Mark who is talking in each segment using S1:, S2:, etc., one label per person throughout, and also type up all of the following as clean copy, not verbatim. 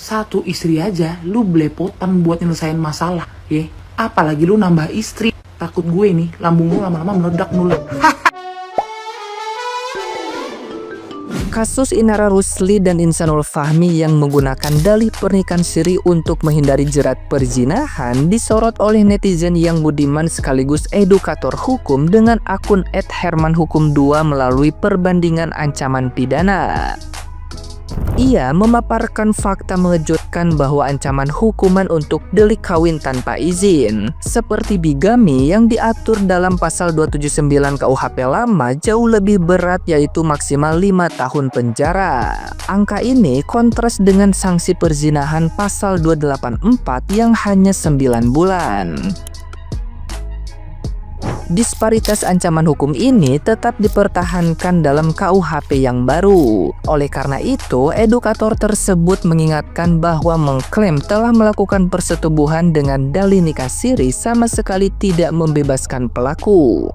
S1: Satu istri aja lu belepotan buat nyelesain masalah, ya. Apalagi lu nambah istri. Takut gue nih, lambung lu lama-lama meledak nulek.
S2: Kasus Inara Rusli dan Insanul Fahmi yang menggunakan dalih pernikahan siri untuk menghindari jerat perzinahan disorot oleh netizen yang budiman sekaligus edukator hukum dengan akun @hermanhukum2 melalui perbandingan ancaman pidana. Ia memaparkan fakta mengejutkan bahwa ancaman hukuman untuk delik kawin tanpa izin seperti bigami yang diatur dalam pasal 279 KUHP lama jauh lebih berat, yaitu maksimal 5 tahun penjara. Angka ini kontras dengan sanksi perzinahan pasal 284 yang hanya 9 bulan. Disparitas ancaman hukum ini tetap dipertahankan dalam KUHP yang baru. Oleh karena itu, edukator tersebut mengingatkan bahwa mengklaim telah melakukan persetubuhan dengan dalih nikah siri sama sekali tidak membebaskan pelaku.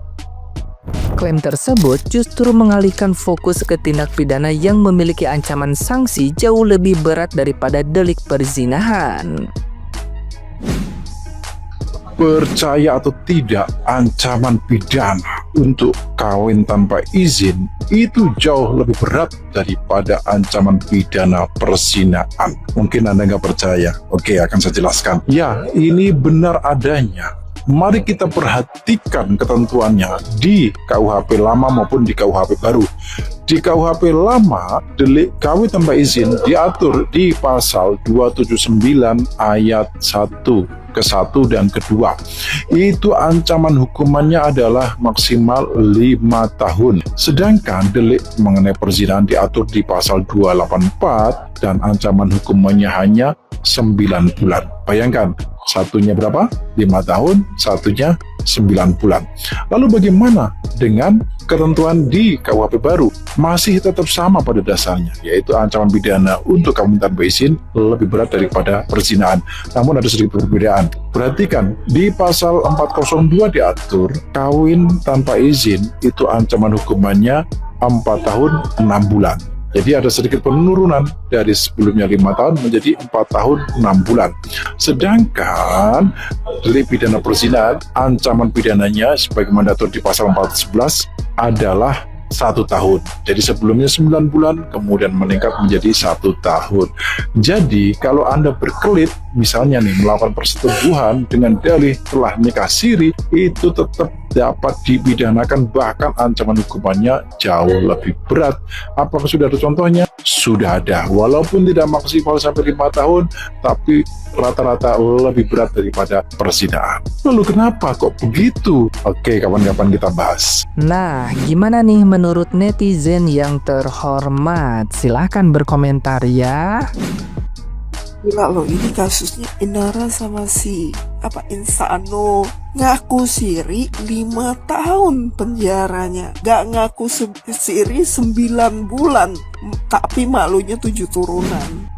S2: Klaim tersebut justru mengalihkan fokus ke tindak pidana yang memiliki ancaman sanksi jauh lebih berat daripada delik perzinahan.
S3: Percaya atau tidak, ancaman pidana untuk kawin tanpa izin itu jauh lebih berat daripada ancaman pidana perzinahan. Mungkin Anda nggak percaya. Oke, akan saya jelaskan. Ya, ini benar adanya. Mari kita perhatikan ketentuannya di KUHP lama maupun di KUHP baru. Di KUHP lama, delik kawin tanpa izin diatur di pasal 279 ayat 1 ke-1 dan ke-2. Itu ancaman hukumannya adalah maksimal 5 tahun. Sedangkan delik mengenai perzinahan diatur di pasal 284 dan ancaman hukumannya hanya 9 bulan. Bayangkan, satunya berapa? 5 tahun, satunya 9 bulan. Lalu bagaimana dengan ketentuan di KUHP baru? Masih tetap sama pada dasarnya, yaitu ancaman pidana untuk kawin tanpa izin lebih berat daripada perzinahan. Namun ada sedikit perbedaan. Perhatikan, di pasal 402 diatur kawin tanpa izin itu ancaman hukumannya 4 tahun 6 bulan. Jadi ada sedikit penurunan dari sebelumnya 5 tahun menjadi 4 tahun 6 bulan. Sedangkan delik pidana perzinahan, ancaman pidananya sebagaimana diatur di pasal 411 adalah 1 tahun. Jadi sebelumnya 9 bulan, kemudian meningkat menjadi 1 tahun. Jadi kalau Anda berkelit, misalnya nih melakukan persetubuhan dengan dalih telah nikah siri, itu tetap dapat dipidanakan, bahkan ancaman hukumannya jauh lebih berat. Apakah sudah ada contohnya? Sudah ada, walaupun tidak maksimal sampai 5 tahun, tapi rata-rata lebih berat daripada perzinahan. Lalu kenapa kok begitu? Oke, kapan-kapan kita bahas.
S2: Nah, gimana nih menurut netizen yang terhormat? Silahkan berkomentar ya.
S4: Gila loh, ini kasusnya Inara sama si Insano ngaku siri 5 tahun penjaranya, gak ngaku siri 9 bulan, tapi malunya 7 turunan.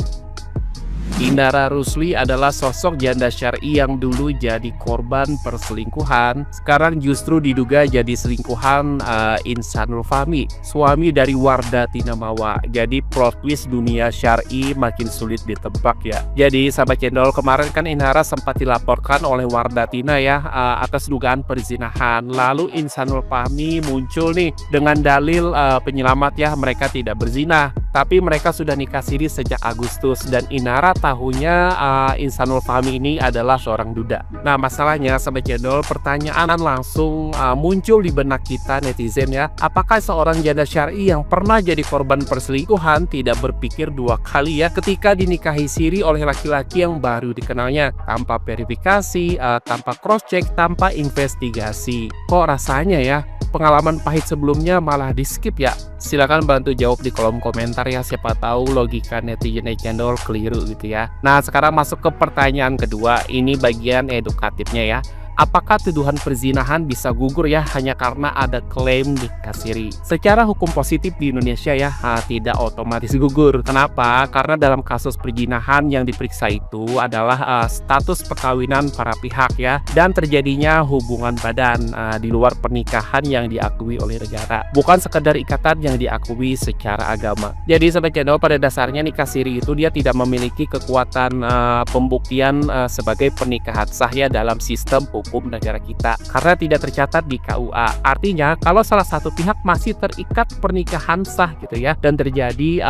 S5: Inara Rusli adalah sosok janda syar'i yang dulu jadi korban perselingkuhan. Sekarang justru diduga jadi selingkuhan Insanul Fahmi, suami dari Wardah Tinamawa. Jadi plot twist dunia syar'i makin sulit ditebak ya. Jadi sahabat channel, kemarin kan Inara sempat dilaporkan oleh Wardah Tina ya atas dugaan perzinahan. Lalu Insanul Fahmi muncul nih dengan dalil penyelamat ya, mereka tidak berzina, tapi mereka sudah nikah siri sejak Agustus, dan Inara tahunya Insanul Fahmi ini adalah seorang duda. Nah, masalahnya sahabat channel, pertanyaan langsung muncul di benak kita netizen ya. Apakah seorang janda syar'i yang pernah jadi korban perselingkuhan tidak berpikir 2 kali ya ketika dinikahi siri oleh laki-laki yang baru dikenalnya, tanpa verifikasi, tanpa cross check, tanpa investigasi? Kok rasanya ya pengalaman pahit sebelumnya malah di skip ya? Silahkan bantu jawab di kolom komentar ya, siapa tahu logika netizen channel keliru gitu ya. Nah, sekarang masuk ke pertanyaan kedua, ini bagian edukatifnya ya. Apakah tuduhan perzinahan bisa gugur ya hanya karena ada klaim nikah siri? Secara hukum positif di Indonesia ya tidak otomatis gugur. Kenapa? Karena dalam kasus perzinahan yang diperiksa itu adalah status perkawinan para pihak ya, dan terjadinya hubungan badan di luar pernikahan yang diakui oleh negara, bukan sekedar ikatan yang diakui secara agama. Jadi Sobat Channel, pada dasarnya nikah siri itu dia tidak memiliki kekuatan pembuktian sebagai pernikahan sah ya dalam sistem hukum negara kita, karena tidak tercatat di KUA. Artinya kalau salah satu pihak masih terikat pernikahan sah gitu ya, dan terjadi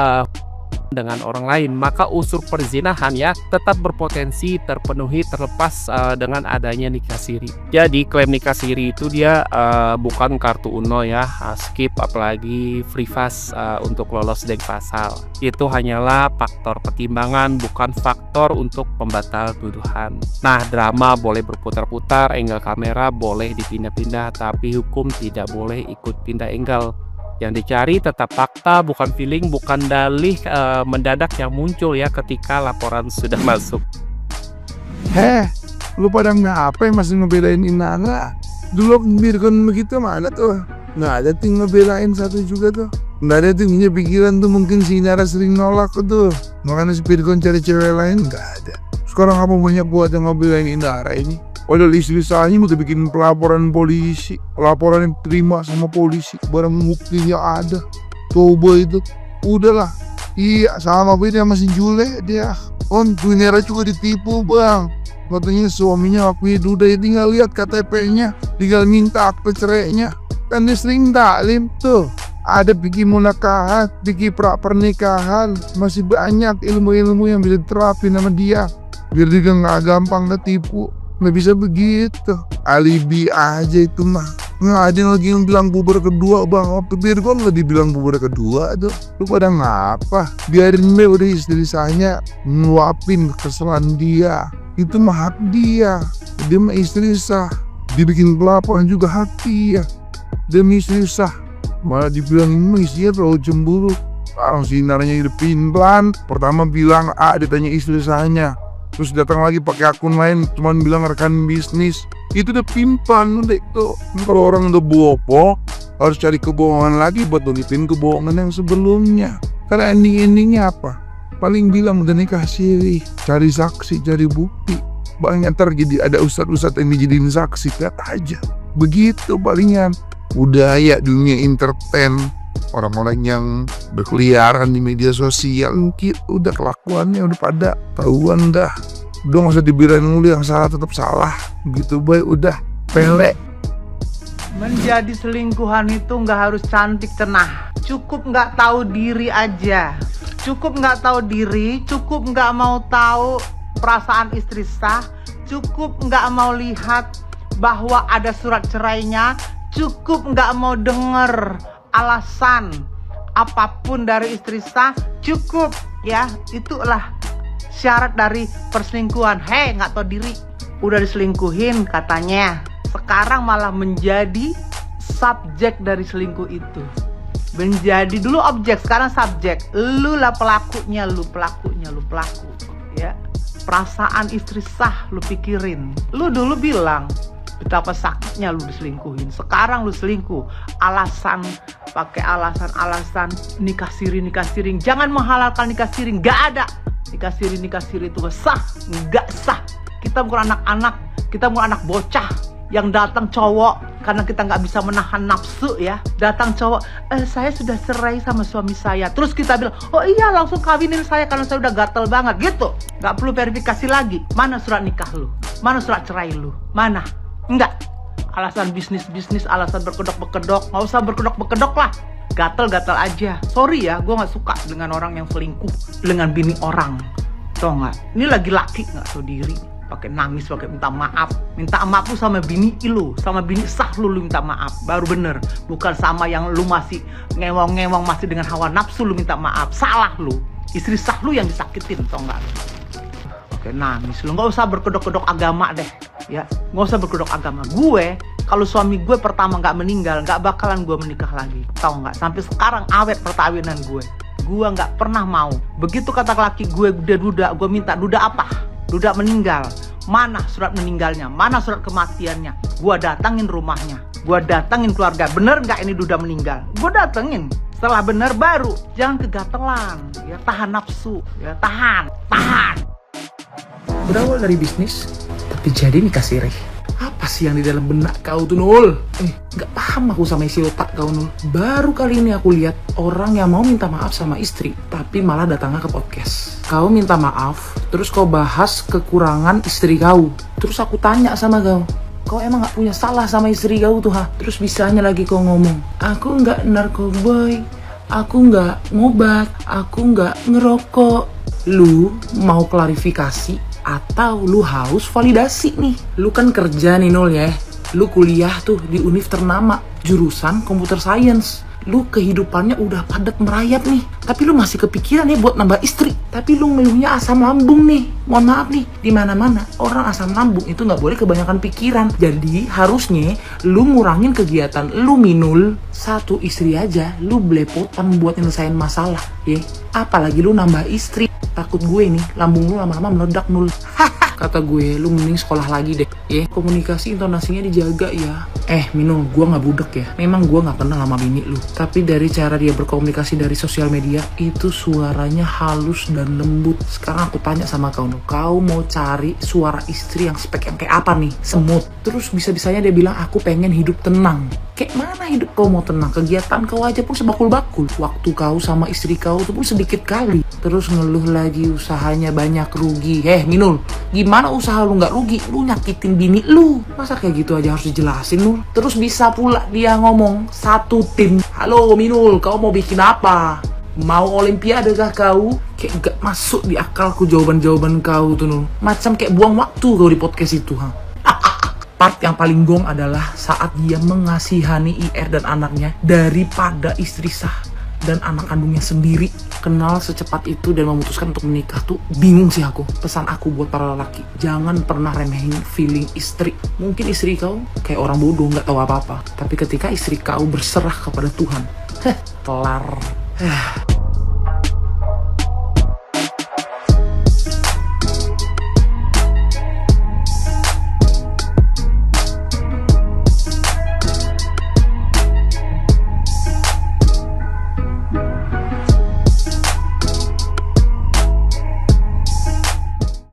S5: dengan orang lain, maka unsur perzinahan ya tetap berpotensi terpenuhi terlepas dengan adanya nikah siri. Jadi klaim nikah siri itu dia bukan kartu uno ya, skip apalagi free fast untuk lolos dari pasal. Itu hanyalah faktor pertimbangan, bukan faktor untuk pembatal tuduhan. Nah, drama boleh berputar-putar, angle kamera boleh dipindah-pindah, tapi hukum tidak boleh ikut pindah angle. Yang dicari tetap fakta, bukan feeling, bukan dalih mendadak yang muncul ya ketika laporan sudah masuk.
S6: Lu pada ngapain masih ngebelain Inara? Dulu Virgon begitu mana tuh? Nggak ada tuh ngebelain satu juga tuh. Nggak ada tuh punya pikiran tuh, mungkin si Inara sering nolak tuh. Makanya si Virgon cari cewek lain, nggak ada. Sekarang apa banyak buat yang ngebelain Inara ini? Padahal istri saya udah bikin pelaporan polisi, laporan yang terima sama polisi, barang buktinya ada. Coba itu, udahlah. Iya, sama beda masih Jule dia. Inara juga ditipu bang. Katanya suaminya akui udah tinggal lihat KTP-nya, tinggal minta akte cerainya. Kan dia sering taklim tuh. Ada bikin munakahat, bikin pernikahan, masih banyak ilmu-ilmu yang bisa diterapin sama dia. Biar dia nggak gampang ketipu. Nggak bisa begitu, alibi aja itu mah. Nggak ada lagi yang bilang puber kedua bang. Waktu Virgon nggak dibilang puber kedua tuh. Lu pada ngapa? Biarin be udah istri saya ngeluapin kesalahan dia. Itu mah hak dia. Dia mah istri sah. Dibikin pelaporan juga hak dia. Demi istri sah. Malah dibilang ini istrinya terlalu cemburu. Sekarang si Naranya hidupin pelan. Pertama bilang A, ditanya istri sahanya. Terus datang lagi pakai akun lain, cuman bilang rekan bisnis. Itu udah pimpan deh tuh. Kalau orang udah bohong, harus cari kebohongan lagi buat nutupin kebohongan yang sebelumnya. Karena ending-endingnya apa? Paling bilang udah nikah siri, cari saksi, cari bukti. Banyak ntar jadi ada ustadz-ustadz yang dijadiin saksi, lihat aja. Begitu palingan. Budaya dunia entertain. Orang-orang yang berkeliaran di media sosial mungkin udah kelakuannya udah pada tahuan dah. Udah gak usah dibilang lu yang salah tetap salah. Gitu baik udah pelek.
S1: Menjadi selingkuhan itu nggak harus cantik cenah. Cukup nggak tahu diri aja. Cukup nggak tahu diri, cukup nggak mau tahu perasaan istri sah, cukup nggak mau lihat bahwa ada surat cerainya, cukup nggak mau denger alasan apapun dari istri sah, cukup ya. Itulah syarat dari perselingkuhan. Nggak tahu diri, udah diselingkuhin katanya, sekarang malah menjadi subjek dari selingkuh itu. Menjadi dulu objek, sekarang subjek. Lu lah pelakunya, lu pelaku ya. Perasaan istri sah lu pikirin. Lu dulu bilang betapa sakitnya lu diselingkuhin, sekarang lu selingkuh. Pakai alasan nikah siri. Jangan menghalalkan nikah siri, nggak ada. Nikah siri itu sah, nggak sah. Kita bukan anak-anak, kita bukan anak bocah yang datang cowok karena kita nggak bisa menahan nafsu ya. Datang cowok, saya sudah cerai sama suami saya. Terus kita bilang, oh iya langsung kawinin saya karena saya udah gatel banget gitu. Nggak perlu verifikasi lagi. Mana surat nikah lu? Mana surat cerai lu? Mana? Enggak. Alasan bisnis, alasan berkedok-bekedok. Nggak usah berkedok-bekedok lah. Gatel-gatel aja. Sorry ya, gue nggak suka dengan orang yang selingkuh dengan bini orang. Tau nggak? Ini lagi laki nggak tahu diri. Pakai nangis, pakai minta maaf tuh sama bini lu, sama bini sah lu minta maaf, baru bener. Bukan sama yang lu masih ngewong-ngewong, masih dengan hawa nafsu lu minta maaf. Salah lu. Istri sah lu yang disakitin, tau nggak? Pakai nangis lu, nggak usah berkedok-kedok agama deh. Ya, nggak usah berkedok agama. Gue, kalau suami gue pertama nggak meninggal, nggak bakalan gue menikah lagi, tau nggak? Sampai sekarang awet perkawinan gue nggak pernah mau. Begitu kata laki gue udah duda, gue minta duda apa? Duda meninggal. Mana surat meninggalnya? Mana surat kematiannya? Gua datangin rumahnya, gua datangin keluarga. Bener nggak ini Duda meninggal? Gua datengin. Setelah bener baru. Jangan kegatelan, ya tahan nafsu, ya tahan.
S7: Berawal dari bisnis, tapi jadi nikah sirih. Apa sih yang di dalam benak kau tuh, Nul? Gak paham aku sama isi otak kau, Nul. Baru kali ini aku lihat orang yang mau minta maaf sama istri, tapi malah datangnya ke podcast. Kau minta maaf, terus kau bahas kekurangan istri kau. Terus aku tanya sama kau emang gak punya salah sama istri kau tuh, ha? Terus bisanya lagi kau ngomong, aku gak narkoboy, aku gak ngobat, aku gak ngerokok. Lu mau klarifikasi atau lu haus validasi nih? Lu kan kerja nih, Nul, ya. Lu kuliah tuh di univ ternama, jurusan computer science. Lu kehidupannya udah padat merayap nih, tapi lu masih kepikiran ya buat nambah istri. Tapi lu ngeluhnya asam lambung nih. Mohon maaf nih, di mana-mana orang asam lambung itu nggak boleh kebanyakan pikiran. Jadi harusnya lu ngurangin kegiatan lu, Minul. Satu istri aja lu belepotan buat nyelesain masalah, ya. Apalagi lu nambah istri. Takut gue nih, lambung lu lama-lama meledak, Nul. Kata gue, lu mending sekolah lagi deh, ya. Komunikasi intonasinya dijaga ya. Minul, gue gak budek ya. Memang gue gak kenal sama bini lu, tapi dari cara dia berkomunikasi dari sosial media, itu suaranya halus dan lembut. Sekarang aku tanya sama kau, Nul, kau mau cari suara istri yang spek yang kayak apa nih? Semut. Terus bisa-bisanya dia bilang, aku pengen hidup tenang. Kayak mana hidup kau mau tenang? Kegiatan kau aja pun sebakul-bakul. Waktu kau sama istri kau itu pun sedikit kali. Terus ngeluh lagi usahanya banyak rugi. Minul, gimana usaha lu nggak rugi? Lu nyakitin bini lu. Masa kayak gitu aja harus dijelasin, Nul? Terus bisa pula dia ngomong, satu tim. Halo Minul, kau mau bikin apa? Mau olimpiade kah kau? Kayak gak masuk di akalku jawaban-jawaban kau tuh, Nul. Macam kayak buang waktu kau di podcast itu, ha? Part yang paling gong adalah saat dia mengasihani IR dan anaknya daripada istri sah dan anak kandungnya sendiri. Kenal secepat itu dan memutuskan untuk menikah tuh bingung sih aku. Pesan aku buat para lelaki, jangan pernah remehin feeling istri. Mungkin istri kau kayak orang bodoh, gak tahu apa-apa, tapi ketika istri kau berserah kepada Tuhan, kelar.